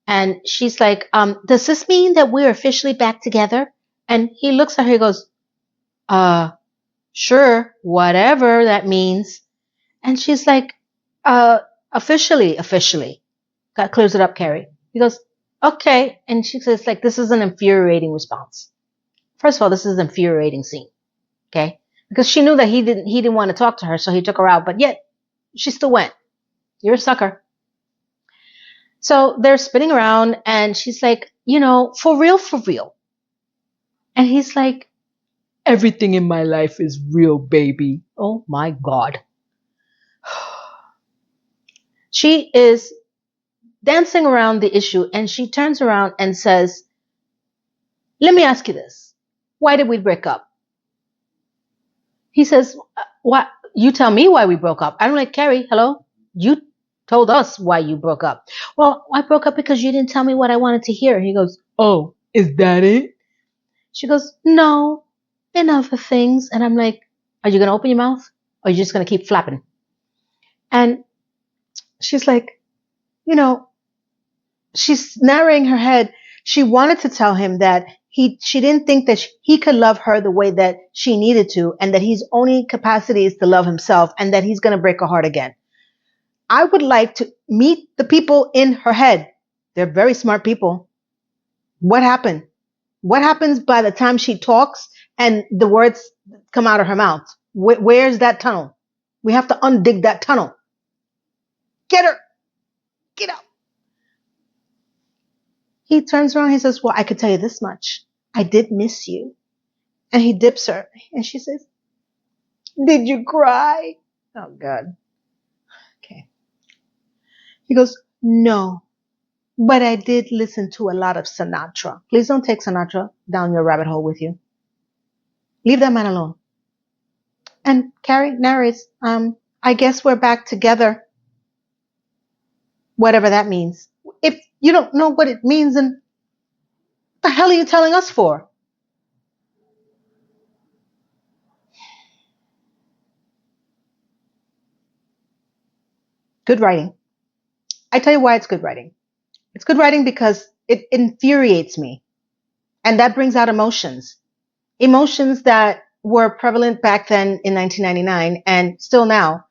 and she's like, does this mean that we're officially back together? And he looks at her, he goes, sure, whatever that means. And she's like, officially. That clears it up, Carrie. He goes, okay. And she says, like, this is an infuriating response. First of all, this is an infuriating scene. Okay. Because she knew that he didn't want to talk to her, so he took her out, but yet she still went. You're a sucker. So they're spinning around and she's like, you know, for real, for real. And he's like, everything in my life is real, baby. Oh my God. She is dancing around the issue and she turns around and says, let me ask you this. Why did we break up? He says, what? You tell me why we broke up. I'm like, Carrie, hello? You told us why you broke up. Well, I broke up because you didn't tell me what I wanted to hear. He goes, oh, is that it? She goes, no, and other things. And I'm like, are you going to open your mouth? Or are you just going to keep flapping? And she's like, you know, she's narrating her head. She wanted to tell him that she didn't think that he could love her the way that she needed to, and that his only capacity is to love himself, and that he's going to break her heart again. I would like to meet the people in her head. They're very smart people. What happened? What happens by the time she talks and the words come out of her mouth? Where's that tunnel? We have to undig that tunnel. Get her. Get out. He turns around. He says, well, I could tell you this much. I did miss you. And he dips her. And she says, did you cry? Oh, God. Okay. He goes, no, but I did listen to a lot of Sinatra. Please don't take Sinatra down your rabbit hole with you. Leave that man alone. And Carrie narrates, I guess we're back together. Whatever that means. If you don't know what it means, then what the hell are you telling us for? Good writing. I tell you why it's good writing. It's good writing because it infuriates me. And that brings out emotions. Emotions that were prevalent back then in 1999 and still now,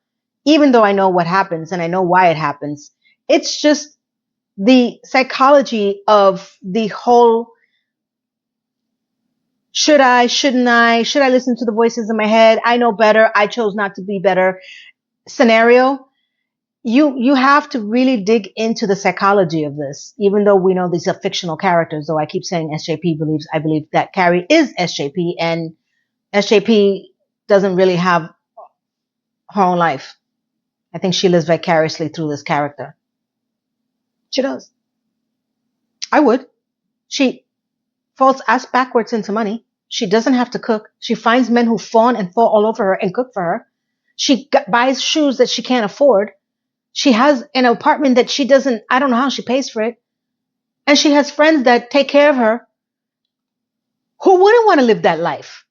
even though I know what happens and I know why it happens. It's just the psychology of the whole should I, shouldn't I, should I listen to the voices in my head? I know better. I chose not to be better scenario. You have to really dig into the psychology of this, even though we know these are fictional characters, though I keep saying I believe that Carrie is SJP, and SJP doesn't really have her own life. I think she lives vicariously through this character. She does. I would. She falls ass backwards into money. She doesn't have to cook. She finds men who fawn and fall all over her and cook for her. She buys shoes that she can't afford. She has an apartment that she doesn't, I don't know how she pays for it. And she has friends that take care of her. Who wouldn't want to live that life?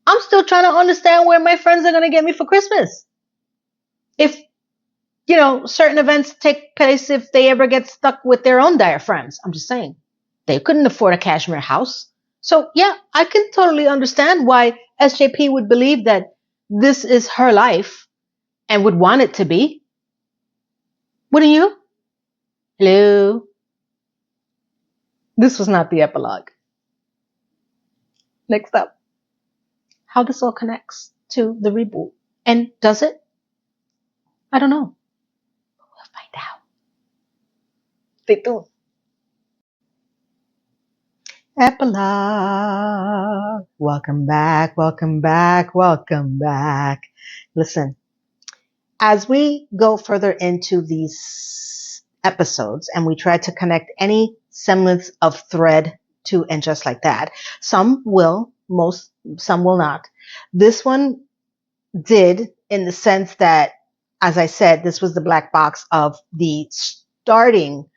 I'm still trying to understand where my friends are going to get me for Christmas. If, you know, certain events take place, if they ever get stuck with their own diaphragms. I'm just saying. They couldn't afford a cashmere house. So, yeah, I can totally understand why SJP would believe that this is her life and would want it to be. Wouldn't you? Hello? This was not the epilogue. Next up, how this all connects to the reboot. And does it? I don't know. We'll find out. Stay tuned. Epilogue. Welcome back, welcome back, welcome back. Listen, as we go further into these episodes and we try to connect any semblance of thread to and just like that, some will, some will not. This one did, in the sense that, as I said, this was the black box of the starting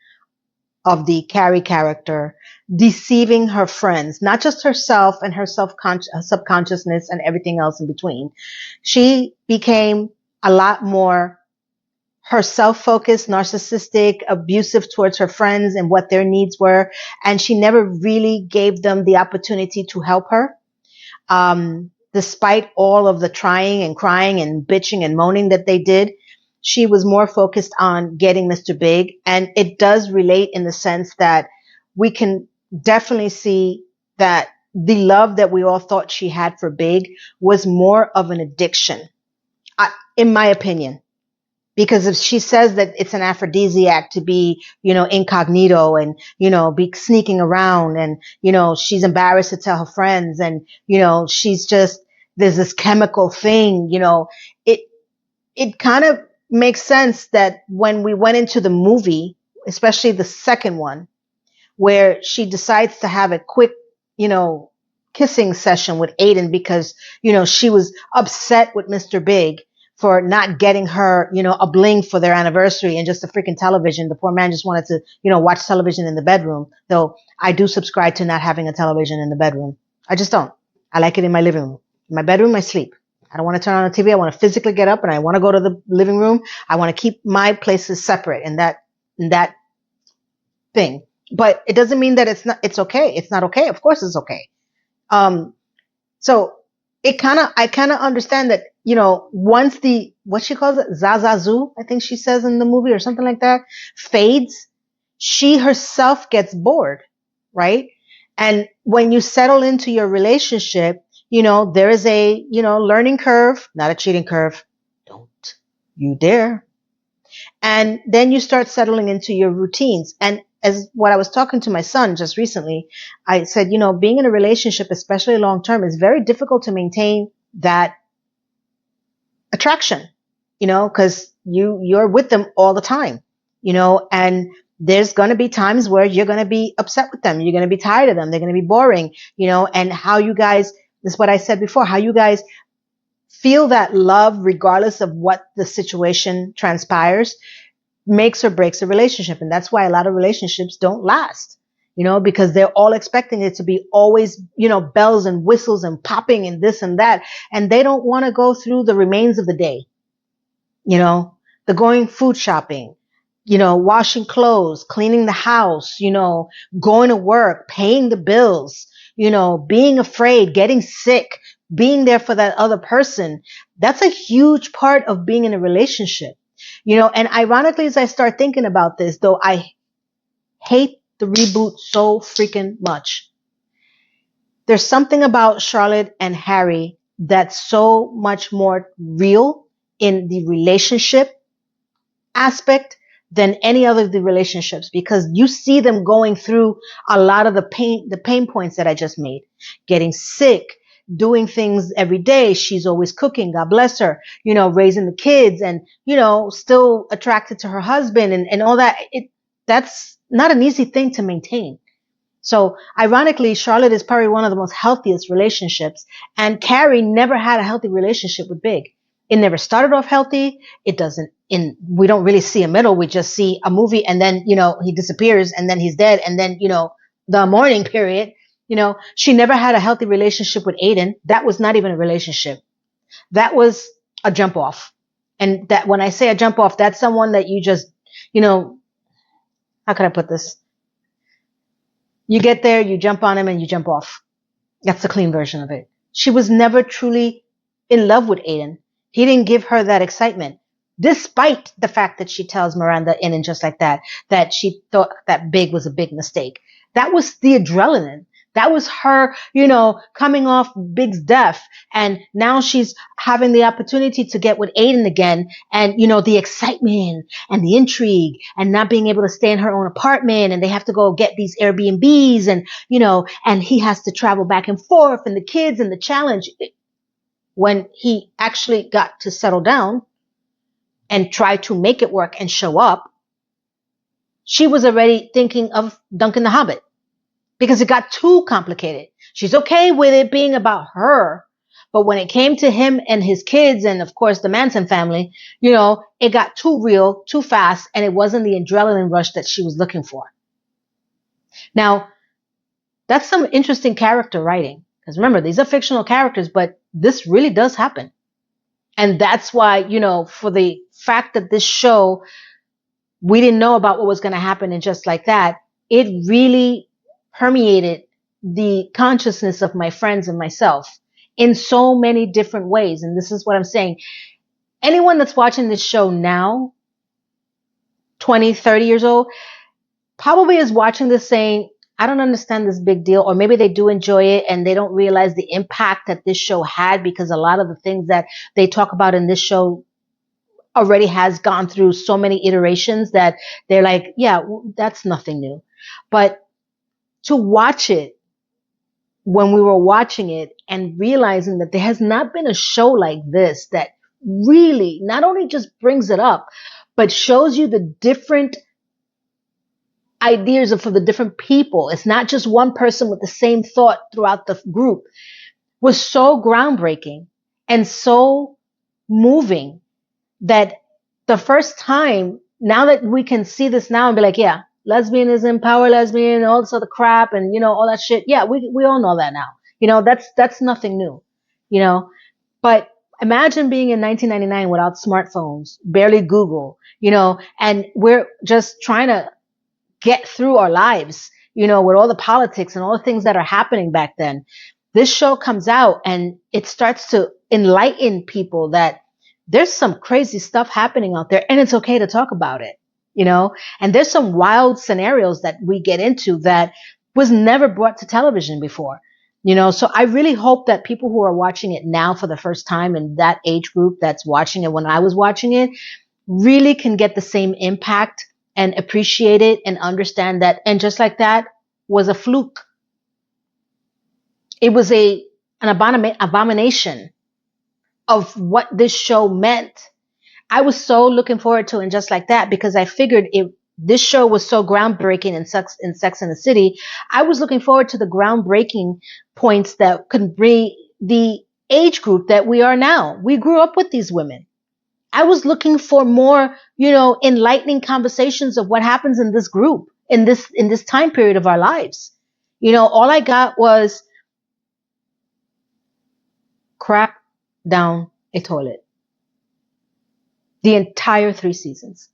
of the Carrie character deceiving her friends, not just herself and her subconsciousness and everything else in between. She became a lot more herself focused, narcissistic, abusive towards her friends and what their needs were. And she never really gave them the opportunity to help her. Despite all of the trying and crying and bitching and moaning that they did, she was more focused on getting Mr. Big. And it does relate in the sense that we can definitely see that the love that we all thought she had for Big was more of an addiction, in my opinion. Because if she says that it's an aphrodisiac to be, incognito and, be sneaking around and, she's embarrassed to tell her friends and, she's just, there's this chemical thing, it, it kind of makes sense that when we went into the movie, especially the second one, where she decides to have a quick, you know, kissing session with Aiden because, she was upset with Mr. Big for not getting her, a bling for their anniversary and just a freaking television. The poor man just wanted to, watch television in the bedroom. Though I do subscribe to not having a television in the bedroom. I just don't. I like it in my living room. In my bedroom, I sleep. I don't want to turn on the TV. I want to physically get up and I want to go to the living room. I want to keep my places separate in that thing. But it doesn't mean that it's okay. It's not okay. Of course it's okay. Um, so I kind of understand that, once what she calls it, Zazazu, I think she says in the movie or something like that, fades, she herself gets bored, right? And when you settle into your relationship, there is a, learning curve, not a cheating curve. Don't you dare. And then you start settling into your routines. And as what I was talking to my son just recently, I said, being in a relationship, especially long term, is very difficult to maintain that attraction, because you're with them all the time, and there's going to be times where you're going to be upset with them. You're going to be tired of them. They're going to be boring, and how you guys, this is what I said before, how you guys feel that love, regardless of what the situation transpires, makes or breaks a relationship. And that's why a lot of relationships don't last, because they're all expecting it to be always, bells and whistles and popping and this and that. And they don't want to go through the remains of the day, the going food shopping, washing clothes, cleaning the house, going to work, paying the bills, being afraid, getting sick, being there for that other person. That's a huge part of being in a relationship. And ironically, as I start thinking about this, though I hate the reboot so freaking much, there's something about Charlotte and Harry that's so much more real in the relationship aspect than any other of the relationships, because you see them going through a lot of the pain points that I just made, getting sick, doing things every day. She's always cooking, God bless her, raising the kids and, still attracted to her husband and all that. That's not an easy thing to maintain. So ironically, Charlotte is probably one of the most healthiest relationships, and Carrie never had a healthy relationship with Big. It never started off healthy. We don't really see a middle. We just see a movie and then, he disappears and then he's dead. And then, the mourning period, she never had a healthy relationship with Aiden. That was not even a relationship. That was a jump off. And that when I say a jump off, that's someone that you just, how can I put this? You get there, you jump on him and you jump off. That's the clean version of it. She was never truly in love with Aiden. He didn't give her that excitement, despite the fact that she tells Miranda in and just like that she thought that Big was a big mistake. That was the adrenaline. That was her, coming off Big's death. And now she's having the opportunity to get with Aiden again. And, the excitement and the intrigue and not being able to stay in her own apartment. And they have to go get these Airbnbs and, and he has to travel back and forth and the kids and the challenge. When he actually got to settle down and try to make it work and show up, she was already thinking of Duncan the Hobbit because it got too complicated. She's okay with it being about her, but when it came to him and his kids and, of course, the Manson family, it got too real, too fast, and it wasn't the adrenaline rush that she was looking for. Now, that's some interesting character writing because remember, these are fictional characters, but this really does happen. And that's why, for the fact that this show, we didn't know about what was going to happen and just like that, it really permeated the consciousness of my friends and myself in so many different ways. And this is what I'm saying. Anyone that's watching this show now, 20, 30 years old, probably is watching this saying, I don't understand this big deal. Or maybe they do enjoy it and they don't realize the impact that this show had because a lot of the things that they talk about in this show already has gone through so many iterations that they're like, yeah, that's nothing new. But to watch it when we were watching it and realizing that there has not been a show like this that really not only just brings it up, but shows you the different ideas for the different people. It's not just one person with the same thought throughout the group. Was so groundbreaking and so moving that the first time, now that we can see this now and be like, yeah, lesbianism, power lesbian, all this other crap and, all that shit. Yeah, we all know that now. That's nothing new, but imagine being in 1999 without smartphones, barely Google, and we're just trying to get through our lives, with all the politics and all the things that are happening back then. This show comes out and it starts to enlighten people that there's some crazy stuff happening out there and it's okay to talk about it, and there's some wild scenarios that we get into that was never brought to television before, so I really hope that people who are watching it now for the first time in that age group that's watching it when I was watching it really can get the same impact and appreciate it and understand that. And just like that was a fluke. It was an abomination of what this show meant. I was so looking forward to it, and just like that, because I figured this show was so groundbreaking in Sex and the City. I was looking forward to the groundbreaking points that could bring the age group that we are now. We grew up with these women. I was looking for more, enlightening conversations of what happens in this group, in this time period of our lives. All I got was crap down a toilet. The entire 3 seasons.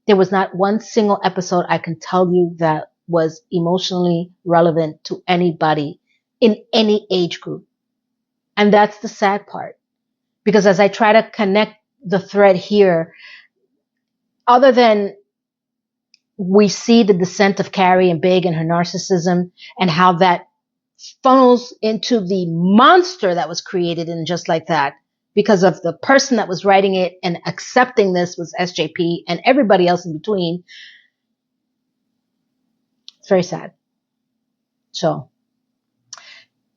There was not one single episode I can tell you that was emotionally relevant to anybody in any age group. And that's the sad part. Because as I try to connect the thread here, other than we see the descent of Carrie and Big and her narcissism and how that funnels into the monster that was created in Just Like That because of the person that was writing it and accepting this was SJP and everybody else in between. It's very sad. So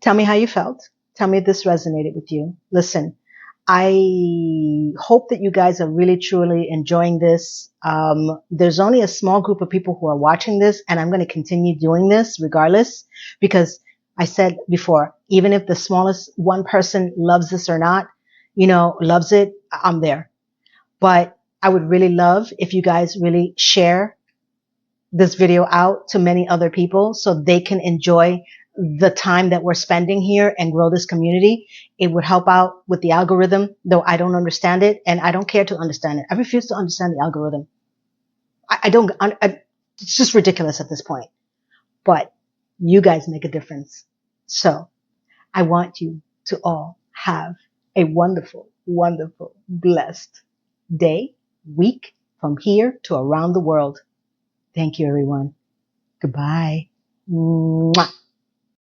tell me how you felt. Tell me if this resonated with you. Listen, I hope that you guys are really, truly enjoying this. There's only a small group of people who are watching this, and I'm going to continue doing this regardless, because I said before, even if the smallest one person loves this or not, loves it, I'm there. But I would really love if you guys really share this video out to many other people so they can enjoy the time that we're spending here and grow this community. It would help out with the algorithm, though I don't understand it and I don't care to understand it. I refuse to understand the algorithm. It's just ridiculous at this point. But you guys make a difference. So I want you to all have a wonderful, wonderful, blessed day, week from here to around the world. Thank you, everyone. Goodbye. Mwah.